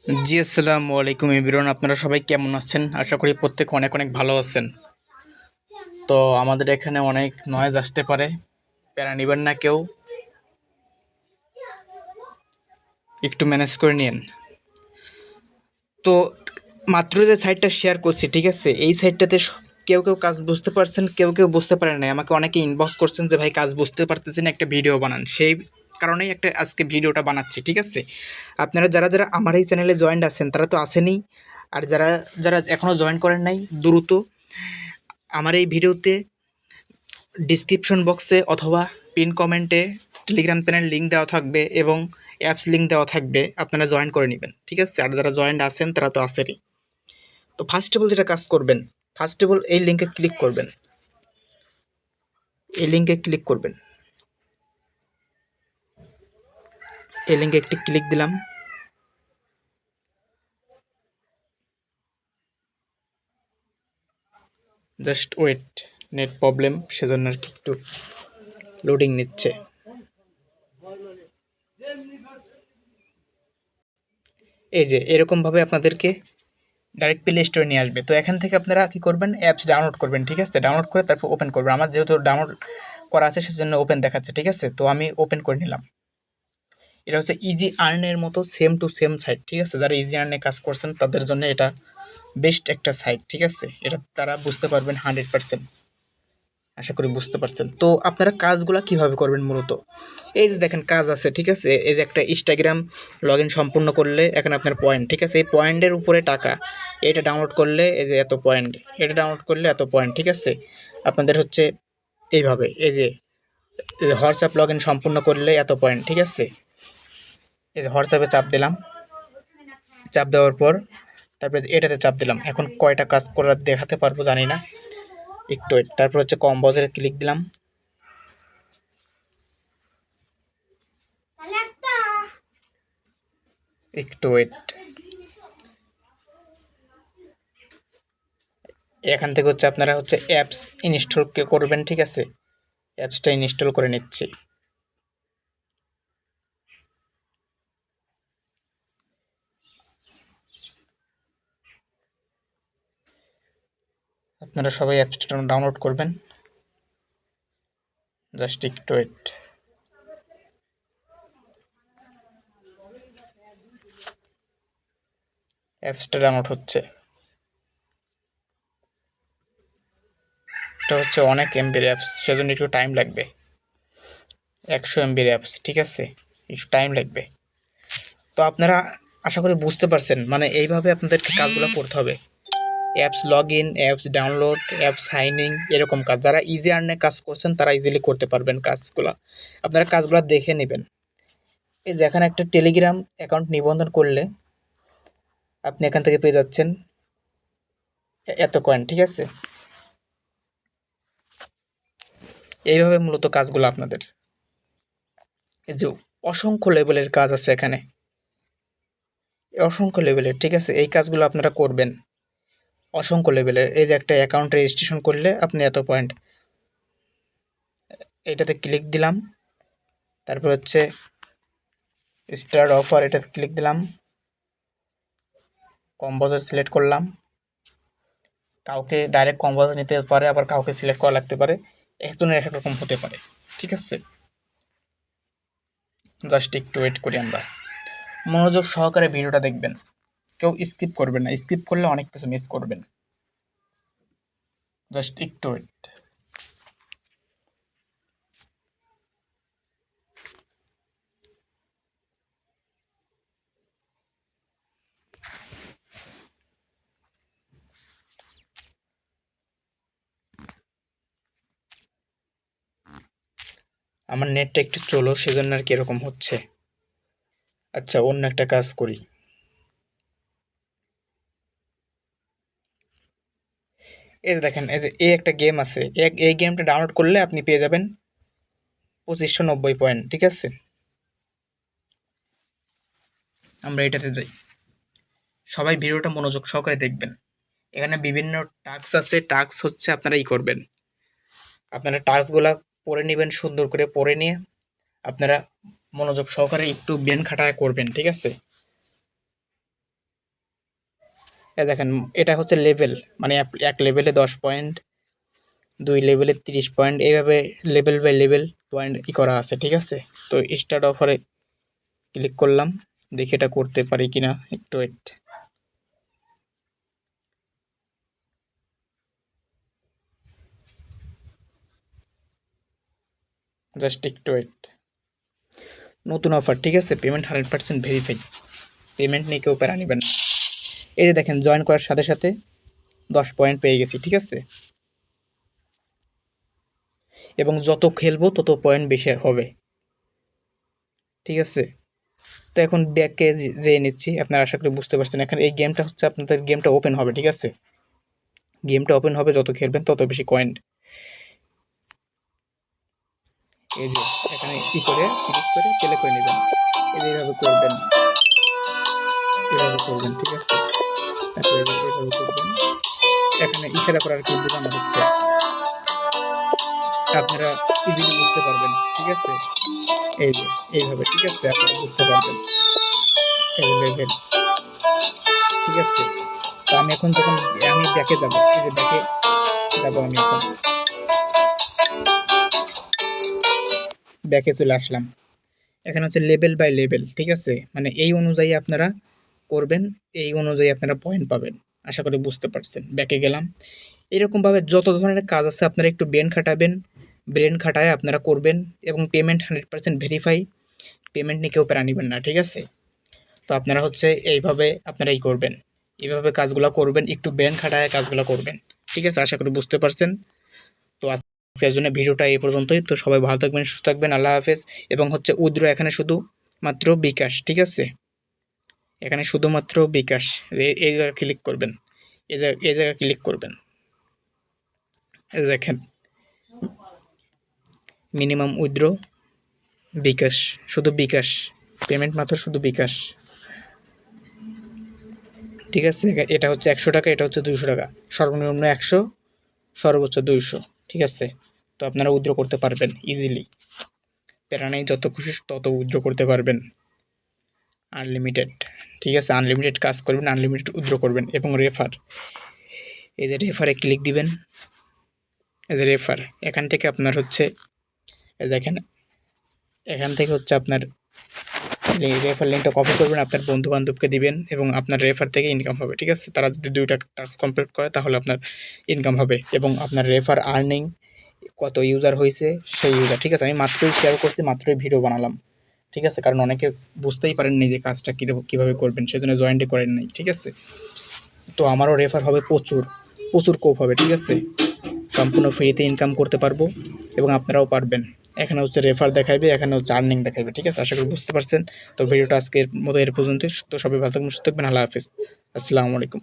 জি, আসসালামু আলাইকুম এভরিওয়ান। আপনারা সবাই কেমন আছেন? আশা করি প্রত্যেকে অনেক অনেক ভালো আছেন। তো আমাদের এখানে অনেক নয়েজ আসতে পারে, প্যারা নিবেন না কেউ, একটু ম্যানেজ করে নিন। তো মাত্র যে সাইটটা শেয়ার করছি, ঠিক আছে, এই সাইটটাতে কেউ কেউ কাজ বুঝতে পারছেন, কেউ কেউ বুঝতে পারেন নাই। আমাকে অনেকে ইনবক্স করছেন যে ভাই কাজ বুঝতে পারতেছেন, একটা ভিডিও বানান। সেই কারণেই একটা আজকে ভিডিওটা বানাচ্ছি, ঠিক আছে। আপনারা যারা যারা আমার এই চ্যানেলে জয়েন্ট আছেন তারা তো আসেনই, আর যারা যারা এখনও জয়েন করেন নাই দ্রুত আমার এই ভিডিওতে ডিসক্রিপশন বক্সে অথবা পিন কমেন্টে টেলিগ্রাম চ্যানেল লিঙ্ক দেওয়া থাকবে এবং অ্যাপস লিঙ্ক দেওয়া থাকবে, আপনারা জয়েন করে নেবেন, ঠিক আছে। আর যারা জয়েন্ট আছেন তারা তো আছেনই। তো ফার্স্ট অফ অল যেটা কাজ করবেন, ফার্স্ট অফ অল এই লিঙ্কে ক্লিক করবেন, এই লিঙ্কে ক্লিক করবেন, এই লিঙ্কে একটি ক্লিক দিলাম। জাস্ট ওয়েট, নেট প্রবলেম, সেজন্য আর কি একটু লোডিং নিচ্ছে। এই যে এরকমভাবে আপনাদেরকে ডাইরেক্ট প্লে স্টোরে নিয়ে আসবে। তো এখান থেকে আপনারা কী করবেন, অ্যাপস ডাউনলোড করবেন, ঠিক আছে। ডাউনলোড করে তারপর ওপেন করবেন। আমার যেহেতু ডাউনলোড করা আছে সেজন্য ওপেন দেখাচ্ছে, ঠিক আছে। তো আমি ওপেন করে নিলাম। এটা হচ্ছে ইজি আর্নের মতো সেম টু সেম সাইট, ঠিক আছে। যারা ইজি আর্নে কাজ করছেন তাদের জন্য এটা বেস্ট একটা সাইট, ঠিক আছে। এটা তারা বুঝতে পারবেন 100%। আশা করি বুঝতে পারছেন। তো আপনারা কাজগুলো কিভাবে করবেন মূলত, এই যে দেখেন কাজ আছে, ঠিক আছে। এই যে একটা ইনস্টাগ্রাম লগ ইন সম্পূর্ণ করলে এখানে আপনার পয়েন্ট, ঠিক আছে। এই পয়েন্টের উপরে টাকা, এটা ডাউনলোড করলে এই যে এত পয়েন্ট, এটা ডাউনলোড করলে এত পয়েন্ট, ঠিক আছে। আপনাদের হচ্ছে এইভাবে, এই যে হোয়াটসঅ্যাপ লগ ইন সম্পূর্ণ করলে এত পয়েন্ট, ঠিক আছে। এই যে হোয়াটসঅ্যাপে চাপ দিলাম, চাপ দেওয়ার পর তারপরে এটাতে চাপ দিলাম। এখন কয়টা কাজ করার দেখাতে পারবো জানি না, একটু wait। তারপর হচ্ছে কম্বোজে ক্লিক দিলাম, একটু ওয়েট। এখান থেকে হচ্ছে আপনারা হচ্ছে অ্যাপস ইনস্টল করবেন, ঠিক আছে। অ্যাপসটা ইনস্টল করে নিচ্ছি। আপনারা সবাই অ্যাপসটা ডাউনলোড করবেন, জাস্ট একটু ওয়েট। অ্যাপসটা ডাউনলোড হচ্ছে। এটা হচ্ছে অনেক এমবির অ্যাপস, সেজন্য একটু টাইম লাগবে। 100 এমবির অ্যাপস, ঠিক আছে, একটু টাইম লাগবে। তো আপনারা আশা করি বুঝতে পারছেন, মানে এইভাবে আপনাদেরকে কাজগুলো করতে হবে। Apps log in, apps download, apps signing, এরকম কাজ যারা ইজি আর্নে কাজ করছেন তারা ইজিলি করতে পারবেন কাজগুলো। আপনারা কাজগুলো দেখে নেবেন। এই যে এখানে একটা টেলিগ্রাম অ্যাকাউন্ট নিবন্ধন করলে আপনি এখান থেকে পেয়ে যাচ্ছেন এত কয়েন, ঠিক আছে। এইভাবে মূলত কাজগুলো আপনাদের, এই যে অসংখ্য লেভেলের কাজ আছে এখানে, অসংখ্য লেভেলের, ঠিক আছে। এই কাজগুলো আপনারা করবেন অসংখ্য লেভেলের। এই যে একটা অ্যাকাউন্ট রেজিস্ট্রেশন করলে আপনি এত পয়েন্ট, এটাতে ক্লিক দিলাম। তারপর হচ্ছে স্টার্ট অফার, এটাতে ক্লিক দিলাম। কম্বোজার সিলেক্ট করলাম। কাউকে ডাইরেক্ট কম্বোজার নিতে পারে, আবার কাউকে সিলেক্ট করা লাগতে পারে, একজনের এক এক রকম হতে পারে, ঠিক আছে। জাস্ট একটু ওয়েট করি আমরা। মনোযোগ সহকারে ভিডিওটা দেখবেন, কেউ স্কিপ করবেন না, স্কিপ করলে অনেক কিছু মিস করবেন। জাস্ট একটু ওয়েট। আমার নেটটা একটু চলো, সেজন্য আর কি এরকম হচ্ছে। আচ্ছা, অন্য একটা কাজ করি। এই যে দেখেন, এই যে এই একটা গেম আছে, এই গেমটা ডাউনলোড করলে আপনি পেয়ে যাবেন 2590 পয়েন্ট, ঠিক আছে। আমরা এটাতে যাই, সবাই ভিডিওটা মনোযোগ সহকারে দেখবেন। এখানে বিভিন্ন টাস্ক আছে, টাস্ক হচ্ছে আপনারা করবেন, আপনারা টাস্কগুলা পড়ে নেবেন, সুন্দর করে পড়ে নিয়ে আপনারা মনোযোগ সহকারে একটু ব্রেন খাটায় করবেন, ঠিক আছে। দেখেন এটা হচ্ছে লেভেল, মানে এক লেভেলে 10 পয়েন্ট, 2 লেভেলে 30 পয়েন্ট, এইভাবে লেভেল বাই লেভেল পয়েন্ট করা আছে, ঠিক আছে। তো স্টার্ট অফারে ক্লিক করলাম, দেখি এটা করতে পারি কিনা, একটু ওয়েট। জাস্ট একটু ওয়েট। নতুন অফার, ঠিক আছে, পেমেন্ট 100% ভেরিফাই, পেমেন্ট নিয়ে কেউ প্যারা নেবেন না। এই যে দেখেন জয়েন করার সাথে সাথে 10 পয়েন্ট পেয়ে গেছি, ঠিক আছে। এবং যত খেলবো তত পয়েন্ট বেশি হবে, ঠিক আছে। তো এখন ব্যাকে যেয়ে নিচ্ছি, আপনারা আশা করি বুঝতে পারছেন। এখন এই গেমটা হচ্ছে আপনাদের গেমটা ওপেন হবে, ঠিক আছে। গেমটা ওপেন হবে, যত খেলবেন তত বেশি কয়েন। এই যে এখানে করে ক্লিক করে প্লে করে নেবেন, এই যে এইভাবে করবেন, এভাবে করবেন, ঠিক আছে। তারপরে এইভাবে করবেন, এখানে ইশারা করার কি বোঝানো হচ্ছে, আপনারা ইজিলি বুঝতে পারবেন, ঠিক আছে। এই যে এইভাবে, ঠিক আছে, আপনারা বুঝতে পারবেন। এই লেভেল, ঠিক আছে। তো আমি এখন যখন আমি ব্যাকে যাব, এই যে ব্যাকে যাব, আমি এখন ব্যাকে চলে আসলাম। এখানে হচ্ছে লেভেল বাই লেভেল, ঠিক আছে, মানে এই অনুযায়ী আপনারা করবেন, এই অনুযায়ী আপনারা পয়েন্ট পাবেন। আশা করি বুঝতে পারছেন। ব্যাকে গেলাম, এরকমভাবে যত ধরনের কাজ আছে আপনারা একটু ব্রেন খাটাবেন, ব্রেন খাটায় আপনারা করবেন, এবং পেমেন্ট 100% ভেরিফাই, পেমেন্ট নিয়ে কেউ প্যারা নেবেন না, ঠিক আছে। তো আপনারা হচ্ছে এইভাবে আপনারা করবেন, এইভাবে কাজগুলো করবেন, একটু ব্রেন খাটায় কাজগুলো করবেন, ঠিক আছে। আশা করি বুঝতে পারছেন। তো আজকের জন্য ভিডিওটা এই পর্যন্তই। তো সবাই ভালো থাকবেন, সুস্থ থাকবেন, আল্লাহ হাফেজ। এবং হচ্ছে উইথড্র এখানে শুধু মাত্র বিকাশ, ঠিক আছে, এখানে শুধুমাত্র বিকাশ, এই জায়গায় ক্লিক করবেন, এই জায়গায় ক্লিক করবেন, এই দেখেন মিনিমাম উইথড্র বিকাশ, শুধু বিকাশ, পেমেন্ট মাত্র শুধু বিকাশ, ঠিক আছে। এটা হচ্ছে 100 টাকা, এটা হচ্ছে 200 টাকা, সর্বনিম্ন 100, সর্বোচ্চ 200, ঠিক আছে। তো আপনারা উইথড্র করতে পারবেন ইজিলি, প্যারা নেই, যত খুশি তত উইথড্র করতে পারবেন, আনলিমিটেড, ঠিক আছে। আনলিমিটেড কাজ করবেন, আনলিমিটেড উইথড্র করবেন। এবং রেফার, এই যে রেফারে ক্লিক দিবেন, এই যে রেফার, এখান থেকে আপনার হচ্ছে দেখেন, এখান থেকে হচ্ছে আপনার রেফার লিঙ্কটা কপি করবেন, আপনার বন্ধু বান্ধবকে দিবেন, এবং আপনার রেফার থেকে ইনকাম হবে, ঠিক আছে। তারা যদি 2টা টাস্ক কমপ্লিট করে তাহলে আপনার ইনকাম হবে, এবং আপনার রেফার আর্নিং কত ইউজার হয়েছে সেই ইউজার, ঠিক আছে। আমি মাত্রই শেয়ার করছি, মাত্রই ভিডিও বানালাম, ঠিক আছে, কারণ অনেকে বুঝতেই পারেননি যে কাজটা কীভাবে করবেন, সেজন্য জয়েন্টই করেন নাই, ঠিক আছে। তো আমারও রেফার হবে প্রচুর, প্রচুর কোপ হবে, ঠিক আছে, সম্পূর্ণ ফ্রিতে ইনকাম করতে পারবো, এবং আপনারাও পারবেন। এখানে হচ্ছে রেফার দেখাইবে, এখানে হচ্ছে আর্নিং দেখাইবে, ঠিক আছে। আশা করি বুঝতে পারছেন। তো ভিডিওটা আজকের মতো এর পর্যন্তই। তো সবাই ভালো থাকবেন, সুস্থ থাকবেন, আল্লাহ হাফেজ, আসসালামু আলাইকুম।